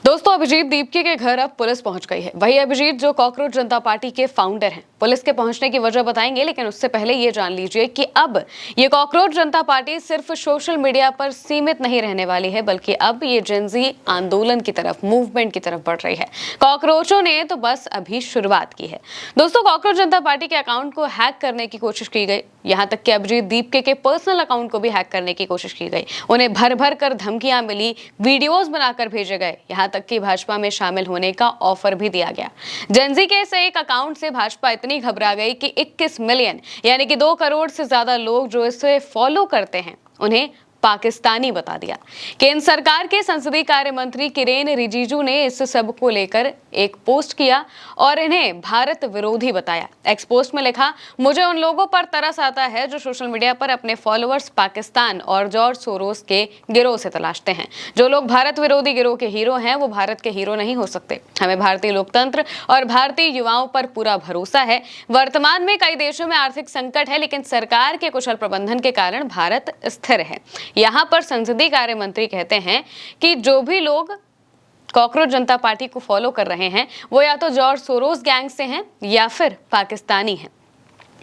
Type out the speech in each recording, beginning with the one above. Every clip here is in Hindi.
दोस्तों, अभिजीत दीपके के घर अब पुलिस पहुंच गई है। वही अभिजीत जो कॉकरोच जनता पार्टी के फाउंडर हैं, पुलिस के पहुंचने की वजह बताएंगे, लेकिन उससे पहले ये जान लीजिए कि अब ये कॉकरोच जनता पार्टी सिर्फ सोशल मीडिया पर सीमित नहीं रहने वाली है, बल्कि अब ये जेनजी आंदोलन की तरफ, मूवमेंट की तरफ बढ़ रही है। कॉकरोचों ने तो बस अभी शुरुआत की है। दोस्तों, कॉकरोच जनता पार्टी के अकाउंट को हैक करने की कोशिश की गई, यहाँ तक कि अभिजीत दीपके के पर्सनल अकाउंट को भी हैक करने की कोशिश की गई। उन्हें भर भर कर धमकियां मिली, वीडियोस बनाकर भेजे गए, यहाँ तक कि भाजपा में शामिल होने का ऑफर भी दिया गया। जेनजी के इस एक अकाउंट से भाजपा इतनी घबरा गई कि 21 मिलियन यानी कि 2 करोड़ से ज्यादा लोग जो इसे फॉलो करते हैं, उन्हें पाकिस्तानी बता दिया। केंद्र सरकार के संसदीय कार्य मंत्री किरेन रिजिजू ने इस सब को लेकर एक पोस्ट किया और इन्हें भारत विरोधी बताया। एक्स पोस्ट में लिखा, मुझे उन लोगों पर तरस आता है जो सोशल मीडिया पर अपने फॉलोअर्स पाकिस्तान और जॉर्ज सोरोस के गिरोह से तलाशते हैं। जो लोग भारत विरोधी गिरोह के हीरो हैं, वो भारत के हीरो नहीं हो सकते। हमें भारतीय लोकतंत्र और भारतीय युवाओं पर पूरा भरोसा है। वर्तमान में कई देशों में आर्थिक संकट है, लेकिन सरकार के कुशल प्रबंधन के कारण भारत स्थिर है। यहां पर संसदीय कार्य मंत्री कहते हैं कि जो भी लोग कॉकरोच जनता पार्टी को फॉलो कर रहे हैं, वो या तो जॉर्ज सोरोस गैंग से हैं या फिर पाकिस्तानी हैं।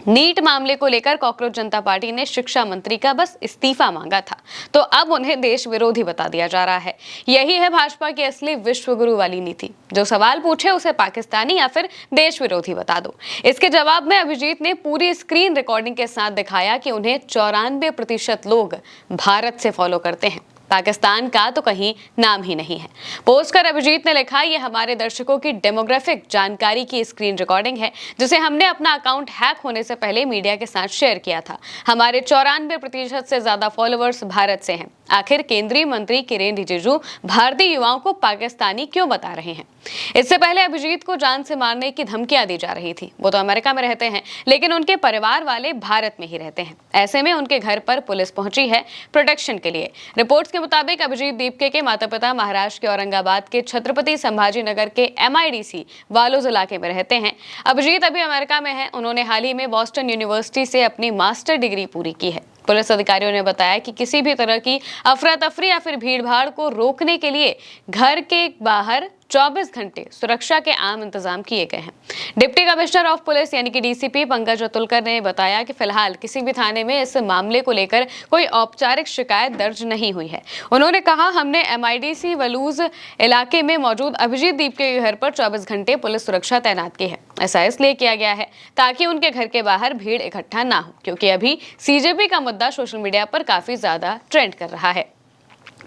नीट मामले को लेकर कॉकरोच जनता पार्टी ने शिक्षा मंत्री का बस इस्तीफा मांगा था, तो अब उन्हें देश विरोधी बता दिया जा रहा है। यही है भाजपा की असली विश्वगुरु वाली नीति। जो सवाल पूछे उसे पाकिस्तानी या फिर देश विरोधी बता दो। इसके जवाब में अभिजीत ने पूरी स्क्रीन रिकॉर्डिंग के साथ दिखाया कि उन्हें 94% लोग भारत से फॉलो करते हैं, पाकिस्तान का तो कहीं नाम ही नहीं है। पोस्ट कर अभिजीत ने लिखा, ये हमारे दर्शकों की डेमोग्राफिक जानकारी की स्क्रीन रिकॉर्डिंग है, जिसे हमने अपना अकाउंट हैक होने से पहले मीडिया के साथ शेयर किया था। हमारे 94% से ज्यादा फॉलोअर्स भारत से हैं। आखिर केंद्रीय मंत्री किरेन रिजिजू भारतीय युवाओं को पाकिस्तानी क्यों बता रहे हैं? इससे पहले अभिजीत को जान से मारने की धमकियां दी जा रही थी। वो तो अमेरिका में रहते हैं, लेकिन उनके परिवार वाले भारत में ही रहते हैं। ऐसे में उनके घर पर पुलिस पहुंची है प्रोटेक्शन के लिए। रिपोर्ट्स के मुताबिक अभिजीत दीपके के माता पिता महाराष्ट्र के औरंगाबाद के छत्रपति संभाजी नगर के MIDC वालोज इलाके में रहते हैं। अभिजीत अभी अमेरिका में है। उन्होंने हाल ही में बॉस्टन यूनिवर्सिटी से अपनी मास्टर डिग्री पूरी की है। पुलिस अधिकारियों ने बताया कि किसी भी तरह की अफरा तफरी या फिर भीड़भाड़ को रोकने के लिए घर के बाहर 24 घंटे सुरक्षा के आम इंतजाम किए गए हैं। डिप्टी कमिश्नर ऑफ पुलिस यानी कि DCP पंकज अतुलकर ने बताया कि फिलहाल किसी भी थाने में इस मामले को लेकर कोई औपचारिक शिकायत दर्ज नहीं हुई है। उन्होंने कहा, हमने MIDC वलूज इलाके में मौजूद अभिजीत दीपके के घर पर 24 घंटे पुलिस सुरक्षा तैनात की है। ऐसा इसलिए किया गया है ताकि उनके घर के बाहर भीड़ इकट्ठा ना हो, क्योंकि अभी CJP का मुद्दा सोशल मीडिया पर काफी ज्यादा ट्रेंड कर रहा है।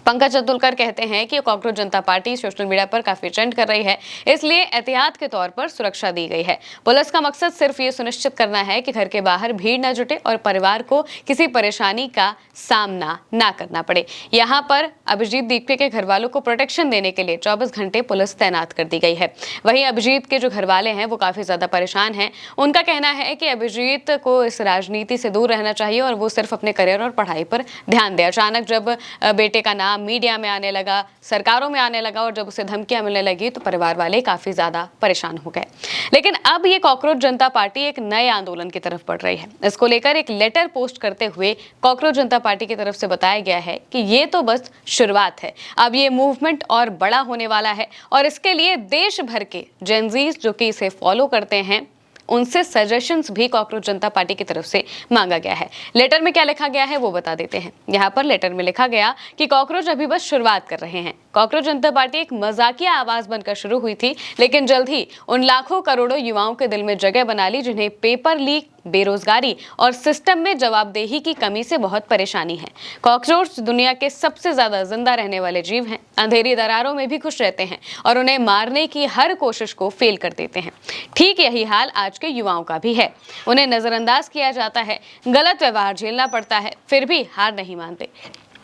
पंकज अतुलकर कहते हैं कि कॉकरोच जनता पार्टी सोशल मीडिया पर काफी ट्रेंड कर रही है, इसलिए एहतियात के तौर पर सुरक्षा दी गई है। पुलिस का मकसद सिर्फ ये सुनिश्चित करना है कि घर के बाहर भीड़ न जुटे और परिवार को किसी परेशानी का सामना ना करना पड़े। यहाँ पर अभिजीत दीपके के घर वालों को प्रोटेक्शन देने के लिए 24 घंटे पुलिस तैनात कर दी गई है। वहीं अभिजीत के जो घर वाले हैं वो काफी ज्यादा परेशान हैं। उनका कहना है कि अभिजीत को इस राजनीति से दूर रहना चाहिए और वो सिर्फ अपने करियर और पढ़ाई पर ध्यान दे। अचानक जब बेटे का नाम मीडिया में आने लगा, सरकारों में आने लगा और जब उसे धमकियां मिलने लगी, तो परिवार वाले काफी ज्यादा परेशान हो गए। लेकिन अब ये कॉकरोच जनता पार्टी एक नए आंदोलन की तरफ बढ़ रही है। इसको लेकर एक लेटर पोस्ट करते हुए कॉकरोच जनता पार्टी की तरफ से बताया गया है कि ये तो बस शुरुआत है, अब ये मूवमेंट और बड़ा होने वाला है और इसके लिए देश भर के जेनजीज जो कि इसे फॉलो करते हैं, उनसे सजेशंस भी कॉकरोच जनता पार्टी की तरफ से मांगा गया है। लेटर में क्या लिखा गया है वो बता देते हैं। यहाँ पर लेटर में लिखा गया कि कॉकरोच अभी बस शुरुआत कर रहे हैं। कॉकरोच जनता पार्टी एक मजाकिया आवाज बनकर शुरू हुई थी, लेकिन जल्द ही उन लाखों करोड़ों युवाओं के दिल में जगह बना ली जिन्हें पेपर लीक, बेरोजगारी और सिस्टम में जवाबदेही की कमी से बहुत परेशानी है। कॉकरोच दुनिया के सबसे ज्यादा जिंदा रहने वाले जीव हैं। अंधेरी दरारों में भी खुश रहते हैं और उन्हें मारने की हर कोशिश को फेल कर देते हैं। ठीक यही हाल आज के युवाओं का भी है। उन्हें नजरअंदाज किया जाता है, गलत व्यवहार झेलना पड़ता है, फिर भी हार नहीं मानते।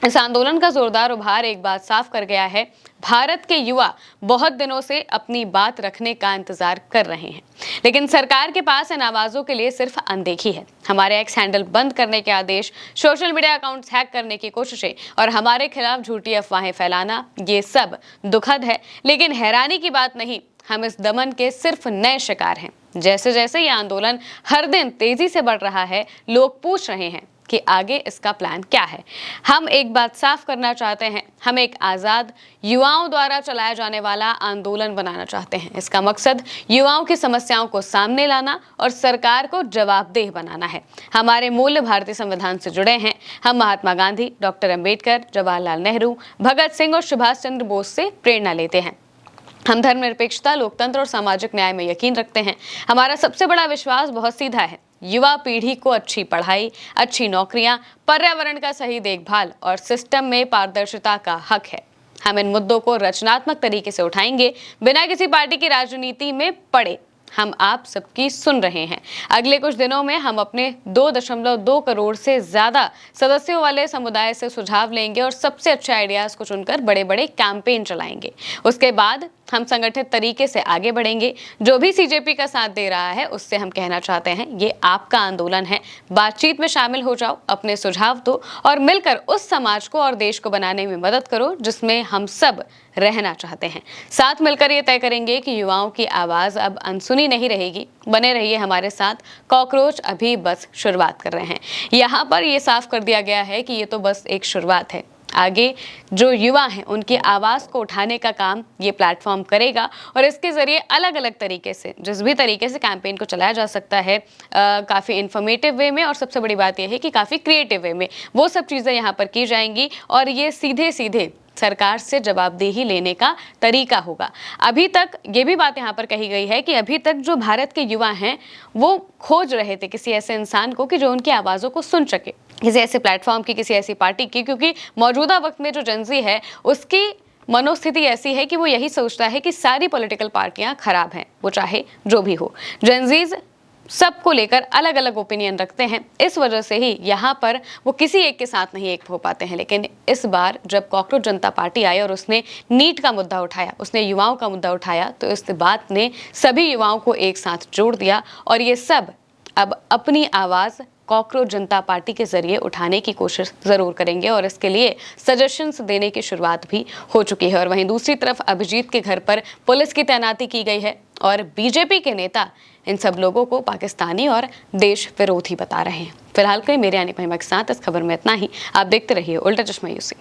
इस आंदोलन का जोरदार उभार एक बात साफ कर गया है, भारत के युवा बहुत दिनों से अपनी बात रखने का इंतजार कर रहे हैं, लेकिन सरकार के पास इन आवाजों के लिए सिर्फ अनदेखी है। हमारे एक्स हैंडल बंद करने के आदेश, सोशल मीडिया अकाउंट्स हैक करने की कोशिशें और हमारे खिलाफ झूठी अफवाहें फैलाना, ये सब दुखद है, लेकिन हैरानी की बात नहीं, हम इस दमन के सिर्फ नए शिकार हैं। जैसे जैसे ये आंदोलन हर दिन तेजी से बढ़ रहा है, लोग पूछ रहे हैं कि आगे इसका प्लान क्या है। हम एक बात साफ करना चाहते हैं, हम एक आज़ाद युवाओं द्वारा चलाया जाने वाला आंदोलन बनाना चाहते हैं। इसका मकसद युवाओं की समस्याओं को सामने लाना और सरकार को जवाबदेह बनाना है। हमारे मूल्य भारतीय संविधान से जुड़े हैं। हम महात्मा गांधी, डॉक्टर अंबेडकर, जवाहरलाल नेहरू, भगत सिंह और सुभाष चंद्र बोस से प्रेरणा लेते हैं। हम धर्मनिरपेक्षता, लोकतंत्र और सामाजिक न्याय में यकीन रखते हैं। हमारा सबसे बड़ा विश्वास बहुत सीधा है, युवा पीढ़ी को अच्छी पढ़ाई, अच्छी नौकरियां, पर्यावरण का सही देखभाल और सिस्टम में पारदर्शिता का हक है। हम इन मुद्दों को रचनात्मक तरीके से उठाएंगे, बिना किसी पार्टी की राजनीति में पड़े। हम आप सबकी सुन रहे हैं। अगले कुछ दिनों में हम अपने 2.2 करोड़ से ज्यादा सदस्यों वाले समुदाय से सुझाव लेंगे और सबसे अच्छे आइडियाज को चुनकर बड़े बड़े कैंपेन चलाएंगे। उसके बाद हम संगठित तरीके से आगे बढ़ेंगे। जो भी सीजेपी का साथ दे रहा है उससे हम कहना चाहते हैं, ये आपका आंदोलन है, बातचीत में शामिल हो जाओ, अपने सुझाव दो और मिलकर उस समाज को और देश को बनाने में मदद करो जिसमें हम सब रहना चाहते हैं। साथ मिलकर ये तय करेंगे कि युवाओं की आवाज अब अनसुनी नहीं रहेगी। बने रहिए हमारे साथ। कॉकरोच अभी बस शुरुआत कर रहे हैं। यहाँ पर ये साफ कर दिया गया है कि ये तो बस एक शुरुआत है। आगे जो युवा हैं उनकी आवाज़ को उठाने का काम ये प्लेटफॉर्म करेगा और इसके ज़रिए अलग अलग तरीके से, जिस भी तरीके से कैंपेन को चलाया जा सकता है, काफ़ी इन्फॉर्मेटिव वे में और सबसे बड़ी बात यह है कि काफ़ी क्रिएटिव वे में, वो सब चीज़ें यहाँ पर की जाएंगी और ये सीधे सीधे सरकार से जवाबदेही लेने का तरीका होगा। अभी तक ये भी बात यहाँ पर कही गई है कि अभी तक जो भारत के युवा हैं वो खोज रहे थे किसी ऐसे इंसान को कि जो उनकी आवाज़ों को सुन सके, किसी ऐसे प्लेटफॉर्म की, किसी ऐसी पार्टी की, क्योंकि मौजूदा वक्त में जो जेनजी है उसकी मनोस्थिति ऐसी है कि वो यही सोचता है कि सारी पॉलिटिकल पार्टियां खराब हैं, वो चाहे जो भी हो। जेनजीज सबको लेकर अलग अलग ओपिनियन रखते हैं, इस वजह से ही यहाँ पर वो किसी एक के साथ नहीं एक हो पाते हैं। लेकिन इस बार जब कॉकरोच जनता पार्टी आई और उसने नीट का मुद्दा उठाया, उसने युवाओं का मुद्दा उठाया, तो इस बात ने सभी युवाओं को एक साथ जोड़ दिया और ये सब अब अपनी आवाज़ कॉकरोच जनता पार्टी के जरिए उठाने की कोशिश जरूर करेंगे और इसके लिए सजेशंस देने की शुरुआत भी हो चुकी है। और वहीं दूसरी तरफ अभिजीत के घर पर पुलिस की तैनाती की गई है और बीजेपी के नेता इन सब लोगों को पाकिस्तानी और देश विरोधी बता रहे हैं। फिलहाल के लिए मेरे यानी महिमा के साथ इस खबर में इतना ही। आप देखते रहिए उल्टा चश्मा यूसी।